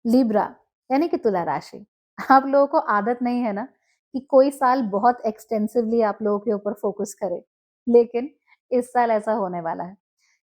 Libra यानी कि तुला राशि। आप लोगों को आदत नहीं है ना कि कोई साल बहुत एक्सटेंसिवली आप लोगों के ऊपर फोकस करे, लेकिन इस साल ऐसा होने वाला है।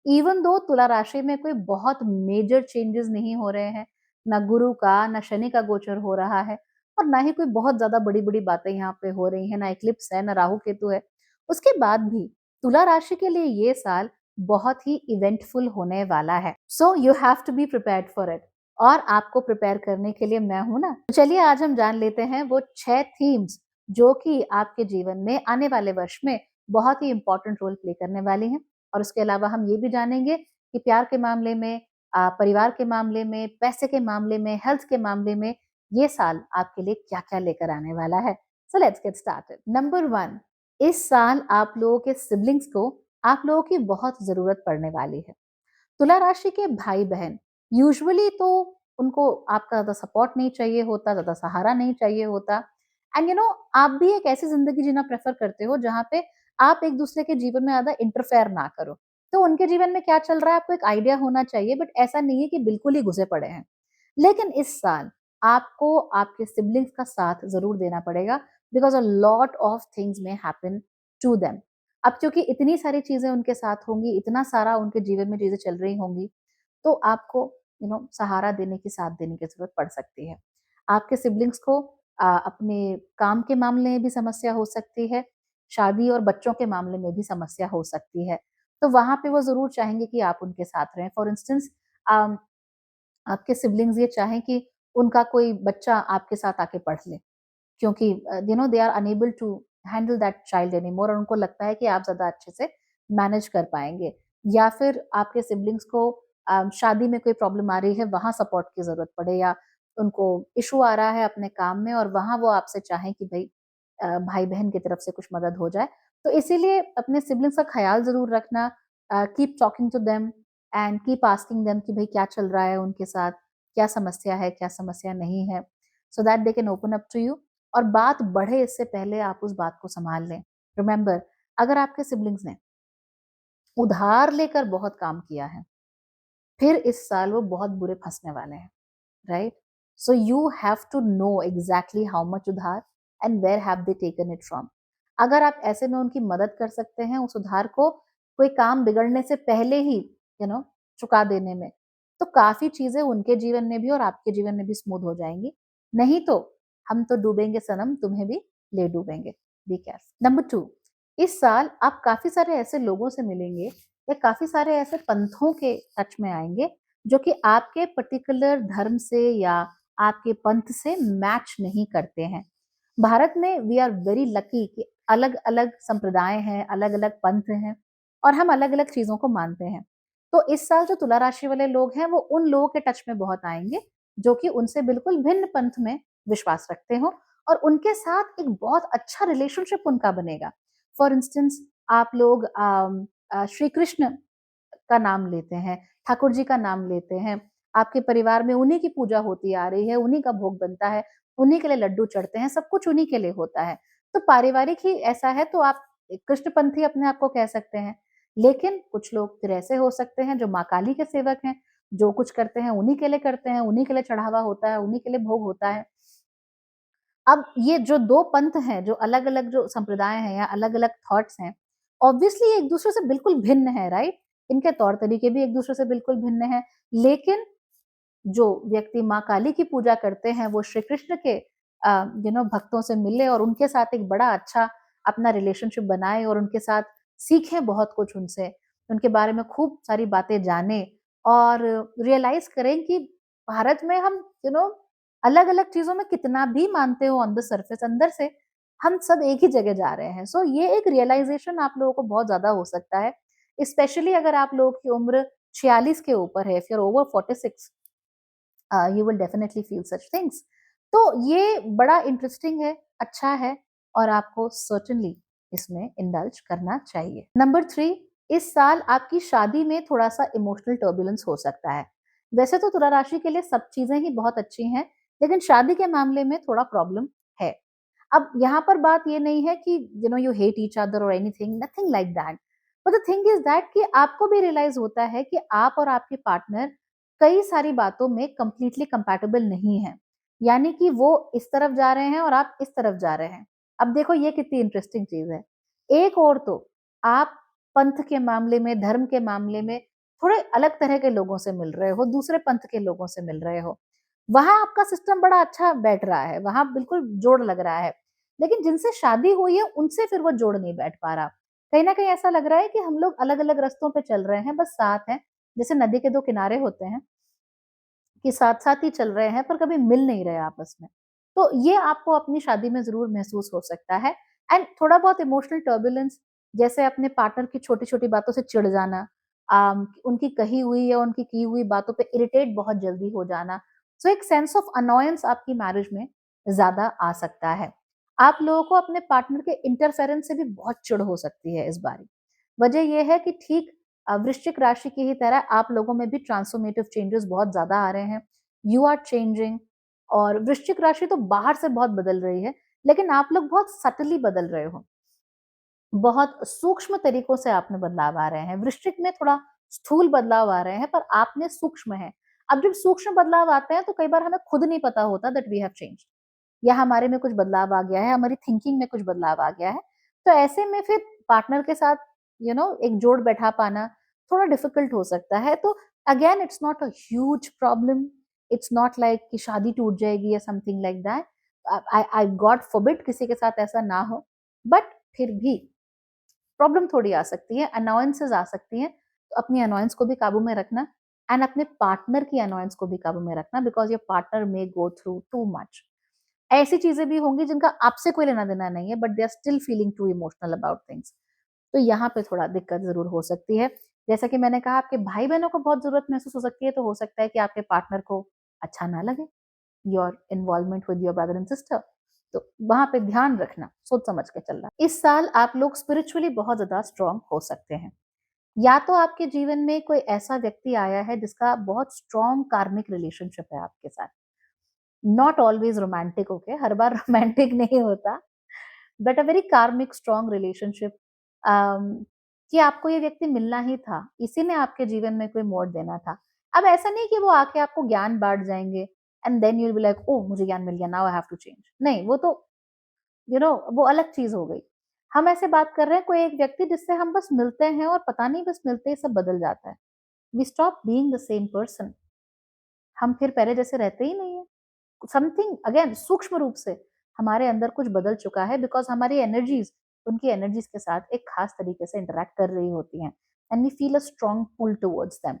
इवन दो तुला राशि में कोई बहुत मेजर चेंजेस नहीं हो रहे हैं, ना गुरु का ना शनि का गोचर हो रहा है और ना ही कोई बहुत ज्यादा बड़ी बड़ी बातें यहाँ पे हो रही है, ना इक्लिप्स है ना राहु केतु है। उसके बाद भी तुला राशि के लिए ये साल बहुत ही इवेंटफुल होने वाला है। So you have to be prepared for it और आपको प्रिपेयर करने के लिए मैं हूं ना। तो चलिए आज हम जान लेते हैं वो 6 थीम्स जो कि आपके जीवन में आने वाले वर्ष में बहुत ही इंपॉर्टेंट रोल प्ले करने वाली हैं। और उसके अलावा हम ये भी जानेंगे कि प्यार के मामले में, परिवार के मामले में, पैसे के मामले में, हेल्थ के मामले में ये साल आपके लिए क्या-क्या लेकर आने वाला है। So let's get started. Number 1, इस साल आप लोगों के सिबलिंग्स को आप लोगों की बहुत जरूरत पड़ने वाली है। तुला राशि के भाई बहन यूजुअली तो उनको आपका ज्यादा सपोर्ट नहीं चाहिए होता, ज्यादा सहारा नहीं चाहिए होता। एंड आप भी एक ऐसी जिंदगी जीना प्रेफर करते हो जहाँ पे आप एक दूसरे के जीवन में ज्यादा इंटरफेयर ना करो। तो उनके जीवन में क्या चल रहा है आपको एक आइडिया होना चाहिए, बट ऐसा नहीं है कि बिल्कुल ही घुसे पड़े हैं। लेकिन इस साल आपको आपके सिबलिंग्स का साथ जरूर देना पड़ेगा, because a lot of things में हैपन टू देम। अब क्योंकि इतनी सारी चीजें उनके साथ होंगी, इतना सारा उनके जीवन में चीजें चल रही होंगी, तो आपको सहारा देने की, साथ देने की जरूरत पड़ सकती है। आपके सिबलिंग्स को अपने काम के मामले में भी समस्या हो सकती है, शादी और बच्चों के मामले में भी समस्या हो सकती है। तो वहां पे वो जरूर चाहेंगे कि आप उनके साथ रहें। फॉर इंस्टेंस आपके सिबलिंग्स ये चाहें कि उनका कोई बच्चा आपके साथ आके पढ़ ले, क्योंकि they are unable to handle that child anymore और उनको लगता है कि आप ज़्यादा अच्छे से मैनेज कर पाएँगे। या फिर आपके सिबलिंग्स को शादी में कोई प्रॉब्लम आ रही है, वहाँ सपोर्ट की ज़रूरत पड़े, या उनको इश्यू आ रहा है अपने काम में और वहाँ वो आपसे चाहें कि भई भाई-बहन की तरफ से कुछ मदद हो जाए। तो इसीलिए अपने सिबलिंग्स का ख़्याल ज़रूर रखना, keep talking to them and keep asking them कि भई क्या चल रहा है उनके साथ, क्या समस्या है, क्या समस्या नहीं है, so that they can open up to you. और बात बढ़े इससे पहले आप उस बात को संभाल लें। रिमेंबर, अगर आपके सिबलिंग्स ने उधार लेकर बहुत काम किया है, फिर इस साल वो बहुत बुरे फंसने वाले हैं, right? So you have to know exactly how much उधार and where have they taken it from. अगर आप ऐसे में उनकी मदद कर सकते हैं उस उधार को कोई काम बिगड़ने से पहले ही चुका देने में, तो काफी चीजें उनके जीवन में भी और आपके जीवन में भी स्मूथ हो जाएंगी। नहीं तो हम तो डूबेंगे सनम, तुम्हें भी ले डूबेंगे। Be careful. नंबर 2, इस साल आप काफी सारे ऐसे लोगों से मिलेंगे या काफी सारे ऐसे पंथों के टच में आएंगे जो कि आपके पर्टिकुलर धर्म से या आपके पंथ से मैच नहीं करते हैं। भारत में वी आर वेरी लकी कि अलग अलग संप्रदाय हैं, अलग अलग पंथ हैं और हम अलग अलग चीजों को मानते हैं। तो इस साल जो तुला राशि वाले लोग हैं वो उन लोगों के टच में बहुत आएंगे जो कि उनसे बिल्कुल भिन्न पंथ में विश्वास रखते हो और उनके साथ एक बहुत अच्छा रिलेशनशिप उनका बनेगा। फॉर इंस्टेंस, आप लोग श्री कृष्ण का नाम लेते हैं, ठाकुर जी का नाम लेते हैं, आपके परिवार में उन्हीं की पूजा होती आ रही है, उन्हीं का भोग बनता है, उन्हीं के लिए लड्डू चढ़ते हैं, सब कुछ उन्हीं के लिए होता है। तो पारिवारिक ही ऐसा है तो आप कृष्णपंथी अपने आप को कह सकते हैं। लेकिन कुछ लोग फिर ऐसे हो सकते हैं जो माँ काली के सेवक हैं, जो कुछ करते हैं उन्हीं के लिए करते हैं, उन्हीं के लिए चढ़ावा होता है, उन्हीं के लिए भोग होता है। अब ये जो 2 पंथ हैं, जो अलग-अलग जो संप्रदाय हैं या अलग-अलग थॉट्स हैं, ऑब्वियसली एक दूसरे से बिल्कुल भिन्न है, राइट? इनके तौर तरीके भी एक दूसरे से बिल्कुल भिन्न हैं। लेकिन जो व्यक्ति माँ काली की पूजा करते हैं, वो श्री कृष्ण के भक्तों से मिले और उनके साथ एक बड़ा अच्छा अपना रिलेशनशिप बनाए और उनके साथ सीखें बहुत कुछ उनसे, उनके बारे में खूब सारी बातें जानें और रियलाइज़ करें कि भारत में हम अलग-अलग चीज़ों में कितना भी मानते हो ऑन द सरफेस, अंदर से हम सब एक ही जगह जा रहे हैं। सो ये एक रियलाइज़ेशन आप लोगों को बहुत ज़्यादा हो सकता है, स्पेशली अगर आप लोगों की उम्र 46 के ऊपर है, if you are over 46, you will definitely feel such things. तो ये बड़ा इंटरेस्टिंग है, अच्छा है और आपको सर्टेनली इसमें इंडल्ज करना चाहिए। नंबर 3, इस साल आपकी शादी में थोड़ा सा इमोशनल टर्बुलेंस हो सकता है। वैसे तो तुला राशि के लिए सब चीजें ही बहुत अच्छी हैं, लेकिन शादी के मामले में थोड़ा प्रॉब्लम है। अब यहाँ पर बात ये नहीं है कि यू हेट ईच अदर और anything, nothing like that, but the thing is that कि आपको भी रियलाइज होता है कि आप और आपके पार्टनर कई सारी बातों में कंप्लीटली कंपैटिबल नहीं है। यानी कि वो इस तरफ जा रहे हैं और आप इस तरफ जा रहे हैं। अब देखो ये कितनी इंटरेस्टिंग चीज़ है। एक ओर तो आप पंथ के मामले में, धर्म के मामले में थोड़े अलग तरह के लोगों से मिल रहे हो, दूसरे पंथ के लोगों से मिल रहे हो। वहाँ आपका सिस्टम बड़ा अच्छा बैठ रहा है, वहाँ बिल्कुल जोड़ लग रहा है। लेकिन जिनसे शादी हुई है, उनसे फिर वो जोड़ नहीं बैठ पा रहा। कहीं न कहीं ऐसा लग रहा है कि हम लोग अलग-अलग रास्तों पे चल रहे हैं, बस साथ हैं। जैसे नदी के 2 किनारे होते हैं कि साथ-साथ ही चल रहे हैं, पर कभी मिल नहीं रहे आपस में। तो ये आपको अपनी शादी में ज़रूर महसूस हो सकता है। एंड थोड़ा बहुत इमोशनल टर्बुलेंस, जैसे अपने पार्टनर की छोटी-छोटी बातों से चिढ़ जाना, उनकी कही हुई या उनकी की हुई बातों पे इरिटेट बहुत जल्दी हो जाना। सो एक सेंस ऑफ अनॉयंस आपकी मैरिज में ज़्यादा आ सकता है। आप लोगों को अपने पार्टनर के इंटरफेरेंस से भी बहुत चिढ़ हो सकती है इस बारी। वजह ये है कि ठीक वृश्चिक राशि की ही तरह आप लोगों में भी ट्रांसफॉर्मेटिव चेंजेस बहुत ज़्यादा आ रहे हैं। You are changing. और वृश्चिक राशि तो बाहर से बहुत बदल रही है, लेकिन आप लोग बहुत सटली बदल रहे हो। बहुत सूक्ष्म तरीकों से आप में बदलाव आ रहे हैं। वृश्चिक में थोड़ा स्थूल बदलाव आ रहे हैं, पर आप में सूक्ष्म है। अब जब सूक्ष्म बदलाव आते हैं, तो कई बार हमें खुद नहीं पता होता दैट वी हैव चेंज्ड, या हमारे में कुछ बदलाव आ गया है, हमारी थिंकिंग में कुछ बदलाव आ गया है। तो ऐसे में फिर पार्टनर के साथ एक जोड़ बैठा पाना थोड़ा डिफिकल्ट हो सकता है। तो again it's not a huge problem. It's not like कि शादी टूट जाएगी या something like that. I I God forbid किसी के साथ ऐसा ना हो, बट फिर भी प्रॉब्लम थोड़ी आ सकती है, अनॉयंसेस आ सकती हैं। तो अपनी अनॉयंस को भी काबू में रखना, एंड अपने पार्टनर की अनॉयंस को भी काबू में रखना, because your partner may go through too much. ऐसी चीज़ें भी होंगी जिनका आपसे कोई लेना-देना नहीं है, but they are still feeling too emotional about things. तो यहाँ पे थोड़ा दिक्कत ज़रूर हो सकती है। जैसा कि मैंने कहा, आपके भाई-बहनों को बहुत ज़रूरत महसूस हो सकती है, तो हो सकता है कि आपके पार्टनर को अच्छा ना लगे, your involvement with your brother and sister. तो वहाँ पे ध्यान रखना, सोच समझ के चलना। इस साल आप लोग स्पिरिचुअली बहुत ज़्यादा स्ट्रॉन्ग हो सकते हैं। या तो आपके जीवन में कोई ऐसा व्यक्ति आया है जिसका बहुत स्ट्रॉन्ग कार्मिक रिलेशनशिप है आपके साथ। Not always romantic, okay, her bar romantic नहीं होता, बट अ वेरी कार्मिक स्ट्रॉन्ग रिलेशनशिप, कि आपको ये व्यक्ति मिलना ही था, इसी ने आपके जीवन में कोई मोड़ देना था। अब ऐसा नहीं कि वो आके आपको ज्ञान बाँट जाएँगे and then you will be like, oh! मुझे ज्ञान मिल गया, now I have to change. नहीं, वो तो वो अलग चीज़ हो गई। हम ऐसे बात कर रहे हैं, कोई एक व्यक्ति जिससे हम बस मिलते हैं और पता नहीं बस मिलते ही सब बदल जाता है। We stop being the same person. हम फिर पहले जैसे रहते ही नहीं है। समथिंग अगेन सूक्ष्म रूप से हमारे अंदर कुछ बदल चुका है, बिकॉज़ हमारी एनर्जीज़ उनकी एनर्जीज़ के साथ एक खास तरीके से इंटरैक्ट कर रही होती हैं, and we feel a strong pull towards them.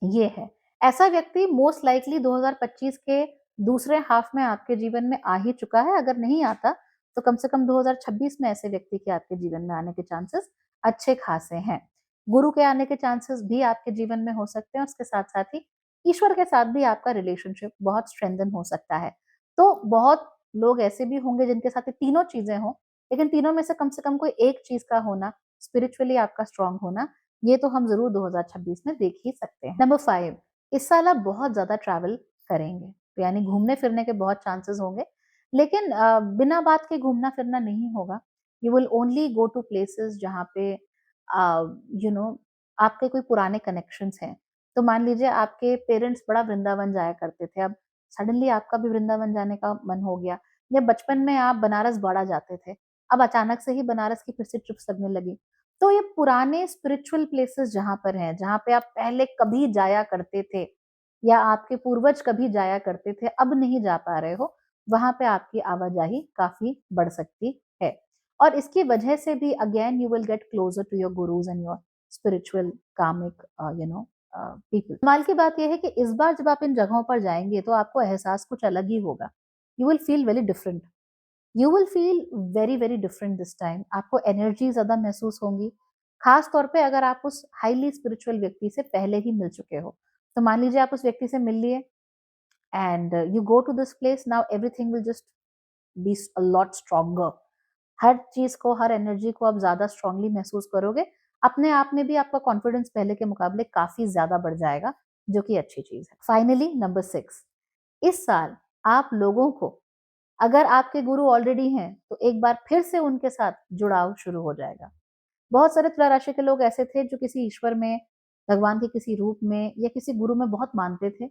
ये है। ऐसा व्यक्ति मोस्ट लाइकली 2025 के दूसरे हाफ में आपके जीवन में आ ही चुका है। अगर नहीं आता, तो कम से कम 2026 में ऐसे व्यक्ति के आपके जीवन में आने के चांसेस अच्छे खासे हैं। गुरु के आने के चांसेस भी आपके जीवन में हो सकते हैं, उसके साथ-साथ ही ईश्वर के साथ भी आपका रिलेशनशिप बहुत स्ट्रेंथन हो सकता है। तो बहुत लोग ऐसे भी होंगे जिनके साथ ये तीनों चीज़ें हों, लेकिन तीनों में से कम कोई एक चीज़ का होना, स्पिरिचुअली आपका स्ट्रॉन्ग होना, ये तो हम ज़रूर 2026 में देख ही सकते हैं। नंबर 5, इस साल आप बहुत ज़्यादा ट्रैवल करेंगे, तो यानी घूमने-फिरने के बहुत चांसेस होंगे, लेकिन बिना बात के घूमना-फिरना नहीं होगा। You will only go to places जहाँ पे यू नो आपके कोई पुराने कनेक्शंस हैं। तो मान लीजिए आपके पेरेंट्स बड़ा वृंदावन जाया करते थे, अब सडनली आपका भी वृंदावन जाने का मन हो गया, या बचपन में आप बनारस बड़ा जाते थे, अब अचानक से ही बनारस की फिर से ट्रिप्स लगने लगी। तो ये पुराने स्पिरिचुअल प्लेसेस जहाँ पर हैं, जहाँ पे आप पहले कभी जाया करते थे या आपके पूर्वज कभी जाया करते थे, अब नहीं जा पा रहे हो, वहाँ पे आपकी आवाजाही काफ़ी बढ़ सकती है। और इसकी वजह से भी again you will get closer to your gurus and your spiritual karmic people. कमाल की बात ये है कि इस बार जब आप इन जगहों पर जाएँगे, तो आपको एहसास कुछ अलग ही होगा। You will feel very different. You will feel very very different this time. आपको एनर्जी ज़्यादा महसूस होंगी, खास तौर पे अगर आप उस हाईली स्पिरिचुअल व्यक्ति से पहले ही मिल चुके हो। तो मान लीजिए आप उस व्यक्ति से मिल लिए and you go to this place, now everything will just be a lot stronger. हर चीज को, हर एनर्जी को आप ज्यादा स्ट्रांगली महसूस करोगे। अपने आप में भी आपका कॉन्फिडेंस पहले के मुकाबले काफी ज्यादा बढ़ जाएगा, जो कि अच्छी चीज है। फाइनली नंबर 6, इस साल आप लोगों को, अगर आपके गुरु ऑलरेडी हैं, तो एक बार फिर से उनके साथ जुड़ाव शुरू हो जाएगा। बहुत सारे तुला राशि के लोग ऐसे थे जो किसी ईश्वर में भगवान के किसी रूप में या किसी गुरु में बहुत मानते थे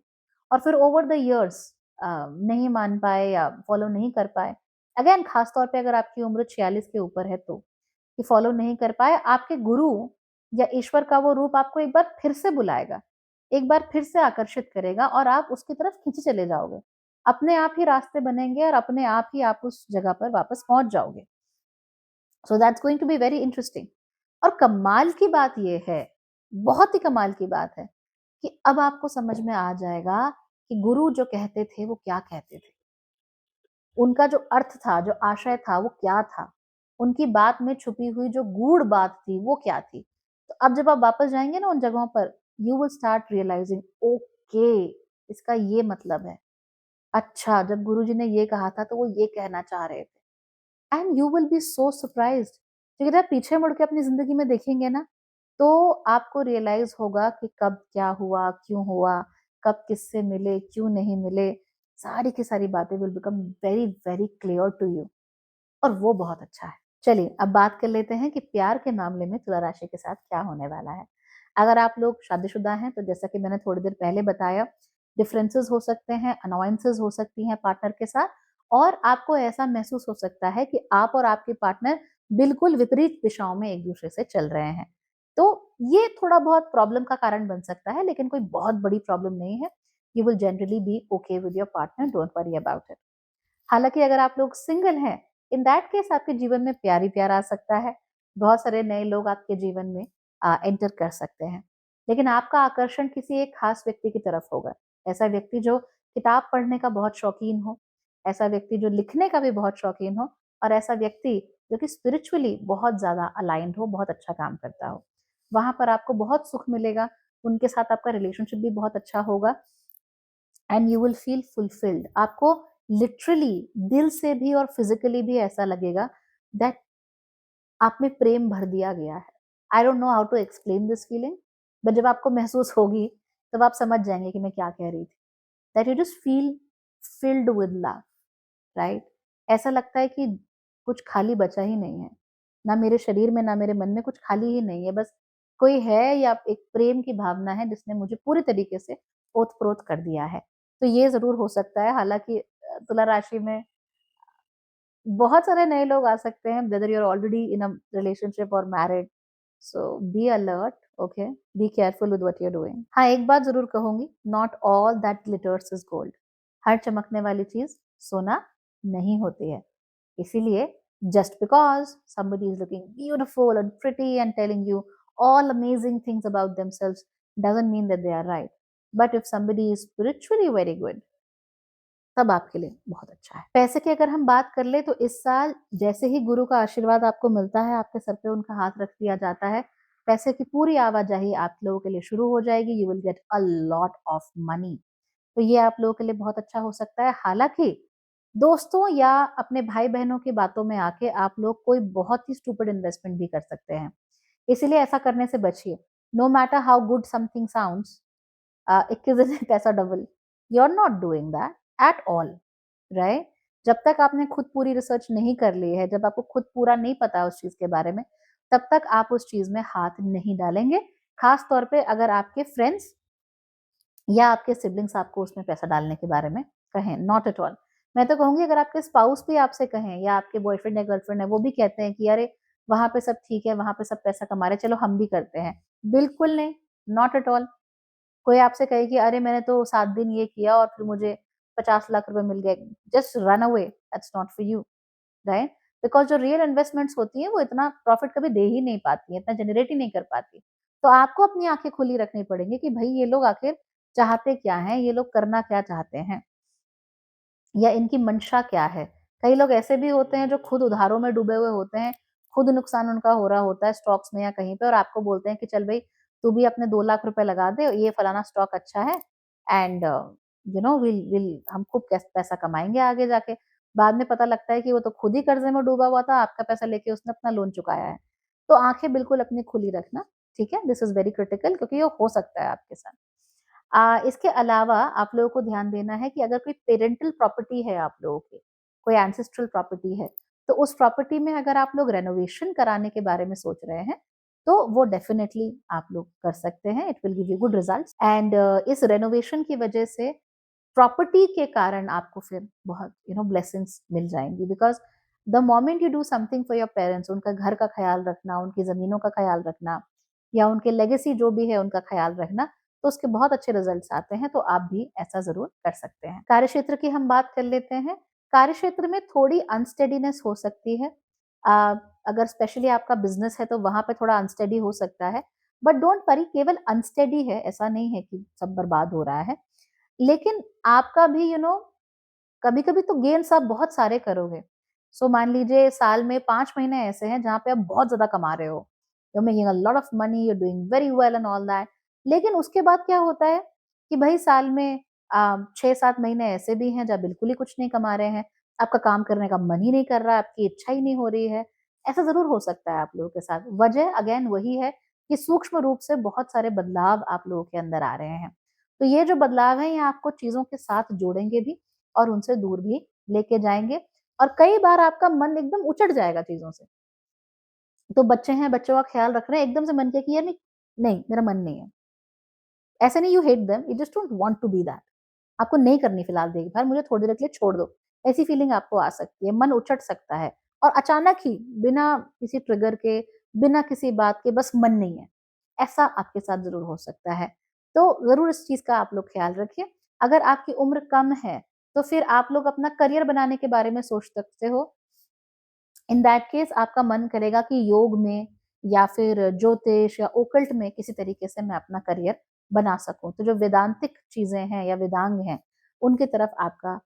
और फिर ओवर द इयर्स नहीं मान पाए या फॉलो नहीं कर पाए। अगेन खास तौर पे अगर आपकी उम्र 46 के ऊपर है तो, कि फॉलो नहीं कर पाए, आपके गुरु या ईश्वर का वो रूप आपको एक बार फिर से बुलाएगा, एक बार फिर से आकर्षित करेगा और आप उसकी तरफ खींचे चले जाओगे। अपने आप ही रास्ते बनेंगे और अपने आप ही आप उस जगह पर वापस पहुंच जाओगे। So that's going to be very interesting. और कमाल की बात ये है, बहुत ही कमाल की बात है, कि अब आपको समझ में आ जाएगा कि गुरु जो कहते थे वो क्या कहते थे। उनका जो अर्थ था, जो आशय था वो क्या था? उनकी बात में छुपी हुई जो गूढ़ बात थी वो क्या थी? तो अब जब आप वापस जाएँगे ना उन जगहों पर, you will start realising okay, इसका ये मतलब है। अच्छा, जब गुरुजी ने ये कहा था तो वो ये कहना चाह रहे थे। And you will B so surprised, क्योंकि जब पीछे मुड़ के अपनी ज़िंदगी में देखेंगे ना, तो आपको रियलाइज़ होगा कि कब क्या हुआ, कब किससे मिले, क्यों नहीं मिले। सारी की सारी बातें will become very, very clear to you, और वो बहुत अच्छा है। चलिए, अब बात कर लेते हैं कि प्यार के मामले में तुला राशि के साथ क्या होने वाला है। अगर आप लोग शादीशुदा हैं, तो जैसा कि मैंने थोड़ी देर पहले बताया, डिफरेंसेस हो सकते हैं, अनोयंसेस हो सकती हैं पार्टनर के साथ, और आपको ऐसा महसूस हो सकता है कि आप और आपके पार्टनर बिल्कुल विपरीत दिशाओं में एक-दूसरे से चल रहे हैं। तो ये थोड़ा बहुत प्रॉब्लम का कारण बन सकता है, लेकिन कोई बहुत बड़ी प्रॉब्लम नहीं है। You will generally be okay with your partner, don't worry about it. हालाँकि अगर आप लोग सिंगल हैं, इन दैट केस आपके जीवन में प्यार ही प्यार आ सकता है। बहुत सारे नए लोग आपके जीवन में एंटर कर सकते हैं। लेकिन आपका आकर्षण किसी एक खास व्यक्ति की तरफ होगा। ऐसा व्यक्ति जो किताब पढ़ने का बहुत शौकीन हो, ऐसा व्यक्ति जो लिखने का भी बहुत शौकीन हो, और ऐसा व्यक्ति जो कि स्पिरिचुअली बहुत ज़्यादा अलाइन्ड हो, बहुत अच्छा काम करता हो। वहाँ पर आपको बहुत सुख मिलेगा, उनके साथ आपका रिलेशनशिप भी बहुत अच्छा होगा, and you will feel fulfilled. आपको लिटरली दिल से भी और फिजिकली भी ऐसा लगेगा दैट आप में प्रेम भर दिया गया है। I don't know how to explain this feeling, but जब आपको महसूस होगी तब आप समझ जाएंगे कि मैं क्या कह रही थी। That you just feel filled with love, right? ऐसा लगता है कि कुछ खाली बचा ही नहीं है, ना मेरे शरीर में ना मेरे मन में कुछ खाली ही नहीं है, बस कोई है, या एक प्रेम की भावना है जिसने मुझे पूरी तरीके से ओत-प्रोत कर दिया है। तो ये ज़रूर हो सकता है। हालाँकि तुला राशि में बहुत सारे नए लोग आ सकते हैं, whether you are already in a relationship और married, so be alert, okay, be careful with what you are doing. हाँ, एक बात ज़रूर कहूँगी, not all that glitters is gold. हर चमकने वाली चीज़ सोना नहीं होती है। इसीलिए just because somebody is looking beautiful and pretty and telling you all amazing things about themselves doesn't mean that they are right. But if somebody is spiritually very good, तब आपके लिए बहुत अच्छा है। पैसे की अगर हम बात कर ले, तो इस साल जैसे ही गुरु का आशीर्वाद आपको मिलता है, आपके सर पे उनका हाथ रख दिया जाता है, पैसे की पूरी आवाजाही आप लोगों के लिए शुरू हो जाएगी। You will get a lot of money. तो ये आप लोगों के लिए बहुत अच्छा हो सकता है। हालाँकि दोस्तों या अपने भाई-बहनों की बातों में आके आप लोग कोई बहुत ही स्टूपिड इन्वेस्टमेंट भी कर सकते हैं। इसीलिए ऐसा करने से बचिए। No matter how good something sounds, 21 दिन में पैसा double, you are not doing that at all, right? जब तक आपने खुद पूरी रिसर्च नहीं कर ली है, जब आपको खुद पूरा नहीं पता है उस चीज़ के बारे में, तब तक आप उस चीज़ में हाथ नहीं डालेंगे। खास तौर पे अगर आपके फ्रेंड्स या आपके सिबलिंग्स आपको उसमें पैसा डालने के बारे में कहें, नॉट एट ऑल। मैं तो कहूँगी अगर आपके स्पाउस भी आपसे कहें या आपके बॉयफ्रेंड या गर्लफ्रेंड है, वो भी कहते हैं कि अरे! वहाँ पे सब ठीक है, वहाँ पे सब पैसा कमा रहे हैं, चलो हम भी करते हैं। बिल्कुल नहीं, नॉट एट ऑल। कोई आपसे कहे कि अरे मैंने तो 7 दिन ये किया और फिर मुझे 50 लाख रुपए मिल गए, just run away, that's not for you, right? Because जो रियल इन्वेस्टमेंट्स होती हैं वो इतना प्रॉफिट कभी दे ही नहीं पाती हैं, इतना जनरेट ही नहीं कर पाती। तो आपको अपनी आँखें खुली रखनी पड़ेंगी कि भई ये लोग आखिर चाहते क्या हैं, ये लोग करना क्या चाहते हैं, या इनकी मंशा क्या है। कई लोग ऐसे भी होते हैं जो खुद उधारों में डूबे हुए होते हैं, खुद नुकसान उनका हो रहा होता है स्टॉक्स में या कहीं पे, और आपको बोलते हैं कि चल भई तू भी अपने 2 लाख रुपए लगा दे, ये फलाना स्टॉक अच्छा है, एंड यू नो विल हम खूब पैसा कमाएँगे आगे जाके। बाद में पता लगता है कि वो तो खुद ही कर्ज़े में डूबा हुआ था, आपका पैसा लेके उसने अपना लोन चुकाया है। तो आँखें बिल्कुल अपनी खुली रखना, ठीक है? दिस इज़ वेरी क्रिटिकल, क्योंकि ये हो सकता है आपके साथ। इसके अलावा आप लोगों को ध्यान देना है कि अगर कोई पेरेंटल प्रॉपर्टी है आप लोगों की, कोई एंसेस्ट्रल प्रॉपर्टी है, तो उस प्रॉपर्टी में अगर आप लोग रेनोवेशन कराने के बारे में सोच रहे हैं, तो वो डेफिनेटली आप लोग कर सकते हैं, it will give you good results. And इस रेनोवेशन की वजह से प्रॉपर्टी के कारण आपको फिर बहुत ब्लेसिंग्स मिल जाएंगी, because the moment you do something for your parents, उनका घर का ख्याल रखना, उनकी जमीनों का ख्याल रखना, या उनके लेगेसी जो भी है उनका ख्याल रखना, तो उसके बहुत अच्छे रिजल्ट्स आते हैं। तो आप भी ऐसा जरूर कर सकते हैं। कार्यक्षेत्र की हम बात कर लेते हैं। कार्यक्षेत्र में थोड़ी अनस्टेडीनेस हो सकती है। अगर स्पेशली आपका बिजनेस है तो वहां पे थोड़ा अनस्टेडी हो सकता है, बट डोंट वरी, केवल अनस्टेडी है, ऐसा नहीं है कि सब बर्बाद हो रहा है। लेकिन आपका भी कभी कभी तो गेन्स आप बहुत सारे करोगे। सो मान लीजिए साल में 5 महीने ऐसे हैं जहां पे आप बहुत ज्यादा कमा रहे हो, you making a lot of money, you doing very well and all that. लेकिन उसके बाद क्या होता है कि भाई साल में 6-7 महीने ऐसे भी हैं जब बिल्कुल ही कुछ नहीं कमा रहे हैं, आपका काम करने का मन ही नहीं कर रहा, आपकी इच्छा ही नहीं हो रही है। ऐसा जरूर हो सकता है आप लोगों के साथ। वजह अगेन वही है कि सूक्ष्म रूप से बहुत सारे बदलाव आप लोगों के अंदर आ रहे हैं। तो ये जो बदलाव है ये आपको चीजों के साथ जोड़ेंगे भी और उनसे दूर भी लेके जाएंगे, और कई बार आपका मन एकदम उचट जाएगा चीजों से। तो बच्चे हैं, बच्चों का ख्याल रख रहे हैं, एकदम से मन किया कि यार नहीं, नहीं मेरा मन नहीं है। ऐसे नहीं you hate them, you just don't want to be that. आपको नहीं करनी फिलहाल देखभाल, मुझे थोड़ी देर के लिए छोड़ दो, ऐसी फीलिंग आपको आ सकती है। मन उचट सकता है और अचानक ही बिना किसी ट्रिगर के, बिना किसी बात के, बस मन नहीं है, ऐसा आपके साथ जरूर हो सकता है। तो जरूर इस चीज का आप लोग ख्याल रखिए। अगर आपकी उम्र कम है तो फिर आप लोग अपना करियर बनाने के बारे में सोच सकते हो। इन दैट केस आपका मन करेगा कि योग में या फिर ज्योतिष या ओकल्ट में किसी तरीके से मैं अपना करियर बना सकूं। तो जो वेदांतिक चीजें हैं या वेदांग हैं उनकी तरफ आपका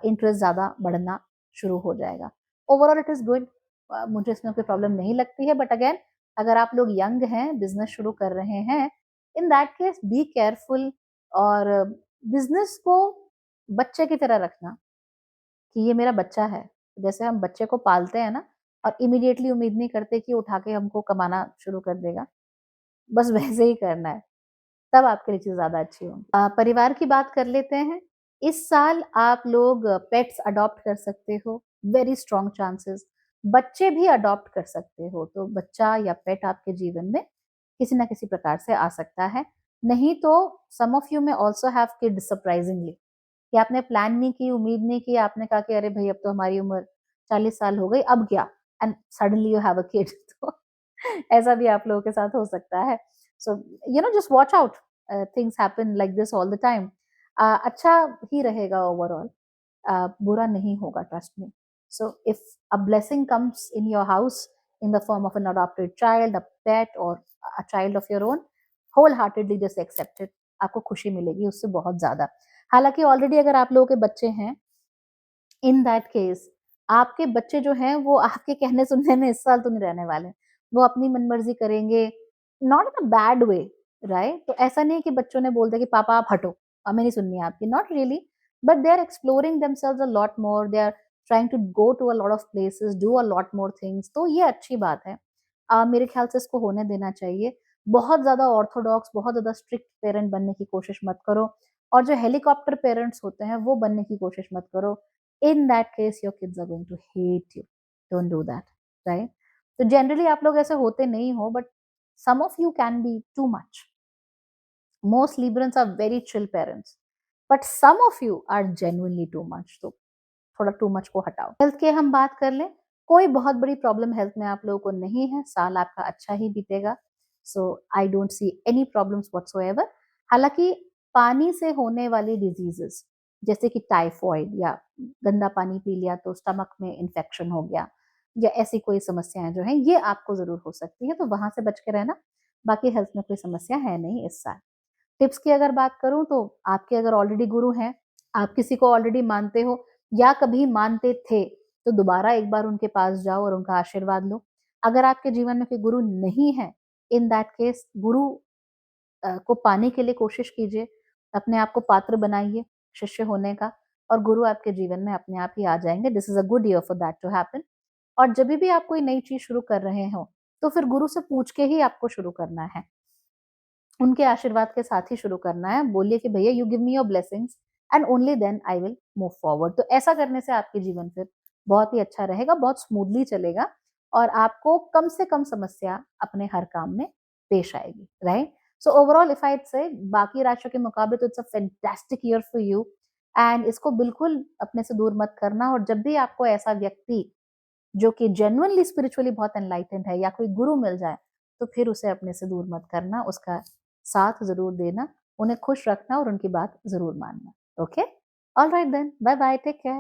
इंटरेस्ट ज्यादा बढ़ना शुरू हो जाएगा। ओवरऑल इट इज गुड, मुझे इसमें कोई प्रॉब्लम नहीं लगती है। बट अगेन, अगर आप लोग यंग हैं, बिजनेस शुरू कर रहे हैं, in that case be careful. और बिजनेस को बच्चे की तरह रखना कि ये मेरा बच्चा है। जैसे हम बच्चे को पालते हैं ना, और इमीडिएटली उम्मीद नहीं करते कि उठा के हमको कमाना शुरू कर देगा, बस वैसे ही करना है, तब आपके लिए चीज़ ज़्यादा अच्छी होगी। परिवार की बात कर लेते हैं। इस साल आप लोग पेट्स अडॉप्ट कर सकते हो, वेरी स्ट्रॉन्ग चांसेस। बच्चे भी अडॉप्ट कर सकते हो, तो बच्चा या पेट आपके जीवन में किसी ना किसी प्रकार से आ सकता है। नहीं तो सम ऑफ यू में ऑल्सो हैव किड्स सरप्राइजिंगली, कि आपने प्लान नहीं की, उम्मीद नहीं की, आपने कहा कि अरे भाई अब तो हमारी उम्र 40 साल हो गई, अब क्या, and suddenly you have a kid. तो ऐसा भी आप लोगों के साथ हो सकता है। So just watch out, things happen like this all the time. अच्छा ही रहेगा ओवरऑल, बुरा नहीं होगा, trust me. So if a blessing comes in your house in the form of an adopted child, a pet, or a child of your own, wholeheartedly just accept it। आपको खुशी मिलेगी उससे बहुत ज्यादा। हालांकि ऑलरेडी अगर आप लोगों के बच्चे हैं, इन दैट केस आपके बच्चे जो हैं वो आपके कहने सुनने में इस साल तो नहीं रहने वाले। वो अपनी मनमर्जी करेंगे, not in a bad way, right? तो ऐसा नहीं कि बच्चों ने बोल दिया कि पापा आप हटो, हमें नहीं सुननी है आपकी, not really. But they are exploring themselves a lot more, they are trying to go to a lot of places, do a lot more things. तो ये अच्छी बात है। मेरे ख्याल से इसको होने देना चाहिए। बहुत ज्यादा ऑर्थोडॉक्स, बहुत ज्यादा स्ट्रिक्ट पेरेंट बनने की कोशिश मत करो, और जो हेलीकॉप्टर पेरेंट्स होते हैं वो बनने की कोशिश मत करो। In that case your kids are going to hate you, don't do that, right? तो generally आप लोग ऐसे होते नहीं हो, but some of you can be too much। most Librans are very chill parents, but some of you are genuinely too much। तो थोड़ा too much को हटाओ। हेल्थ की हम बात कर लें, कोई बहुत बड़ी प्रॉब्लम हेल्थ में आप लोगों को नहीं है, साल आपका अच्छा ही बीतेगा। So I don't see any problems whatsoever. हालांकि पानी से होने वाली डिजीजेस जैसे कि टाइफॉइड, या गंदा पानी पी लिया तो स्टमक में इन्फेक्शन हो गया, या ऐसी कोई समस्याएं जो हैं ये आपको जरूर हो सकती है, तो वहां से बच के रहना। बाकी हेल्थ में कोई समस्या है नहीं इस साल। टिप्स की अगर बात करूं तो आपके अगर ऑलरेडी गुरु हैं, आप किसी को ऑलरेडी मानते हो या कभी मानते थे, तो दोबारा एक बार उनके पास जाओ और उनका आशीर्वाद लो। अगर आपके जीवन में कोई गुरु नहीं है, इन दैट केस गुरु को पाने के लिए कोशिश कीजिए, अपने आप को पात्र बनाइए शिष्य होने का, और गुरु आपके जीवन में अपने आप ही आ जाएंगे। This is a good year for that to happen. और जब भी आप कोई नई चीज शुरू कर रहे हो तो फिर गुरु से पूछ के ही आपको शुरू करना है, उनके आशीर्वाद के साथ ही शुरू करना है। बोलिए कि भैया you give me your blessings and only then I will move forward. तो ऐसा करने से आपके जीवन फिर बहुत ही अच्छा रहेगा, बहुत स्मूथली चलेगा, और आपको कम से कम समस्या अपने हर काम में पेश आएगी, right? So overall if I से बाकी राशियों के मुकाबले तो it's a fantastic year for you and इसको बिल्कुल अपने से दूर मत करना। और जब भी आपको ऐसा व्यक्ति जो कि जेन्युइनली स्पिरिचुअली बहुत एनलाइटेंड है या कोई गुरु मिल जाए, तो फिर उसे अपने से दूर मत करना, उसका साथ ज़रूर देना, उन्हें खुश रखना और उनकी बात ज़रूर मानना। Okay? Alright then, bye bye, take care.